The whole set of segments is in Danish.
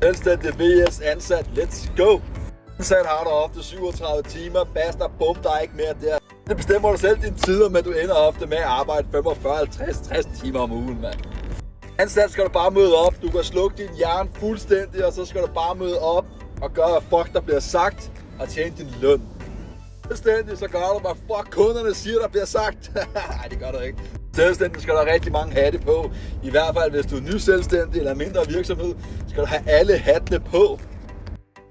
Selvstændig vs ansat, let's go! Ansat har du ofte 37 timer, basta, bum, der er ikke mere der. Det bestemmer du selv dine tider, men du ender ofte med at arbejde 45, 50, 60 timer om ugen, mand. Ansat skal du bare møde op, du kan slukke din hjerne fuldstændig, og så skal du bare møde op og gøre, hvad fuck der bliver sagt, og tjene din løn. Selvstændig, så gør du, hvad fuck kunderne siger, der bliver sagt. Nej, det gør du ikke. Selvstændig skal du have rigtig mange hatte på. I hvert fald, hvis du er ny selvstændig eller mindre virksomhed, skal du have alle hattene på.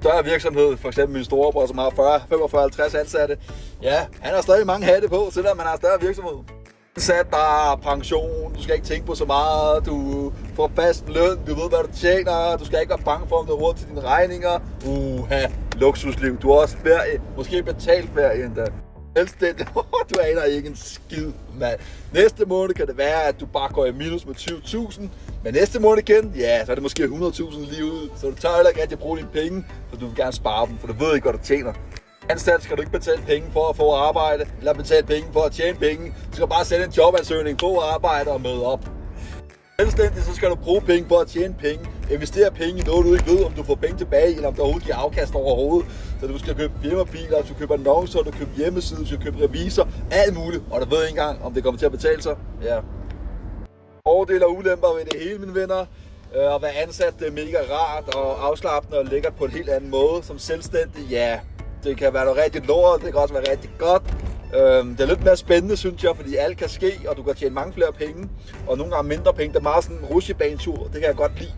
Større virksomhed, for eksempel min storebror, som har 40, 45, 50 ansatte. Ja, han har stadig mange hatte på, selvom man har større virksomhed. Ansat, der er pension, du skal ikke tænke på så meget, du får fast løn, du ved, hvad du tjener, du skal ikke være bange for, om du har råd til dine regninger. Luksusliv, du har også ferie, måske betalt ferie endda. Selvstændig, du aner ikke en skid, mand. Næste måned kan det være, at du bare går i minus med 20.000, men næste måned igen, ja, så er det måske 100.000 lige ud, så du tør heller ikke rigtig at bruge dine penge, for du vil gerne spare dem, for du ved ikke, hvad du tjener. Ansat skal du ikke betale penge for at få arbejde, eller betale penge for at tjene penge. Du skal bare sende en jobansøgning, få arbejde og møde op. Selvstændig, så skal du bruge penge på at tjene penge. Investere penge i noget, du ikke ved, om du får penge tilbage, eller om der overhovedet giver afkast overhovedet. Så du skal købe firmabiler, du køber annoncer, du køber hjemmesider, du skal købe revisor, alt muligt. Og du ved ikke engang, om det kommer til at betale sig. Ja. Fordele og ulemper ved det hele, mine venner. At være ansat, det er mega rart og afslappende og lækkert på en helt anden måde. Som selvstændig, ja, det kan være noget rigtig lort, det kan også være rigtig godt. Det er lidt mere spændende, synes jeg, fordi alt kan ske, og du kan tjene mange flere penge, og nogle gange mindre penge. Det er meget sådan en rutsjebanetur, det kan jeg godt lide.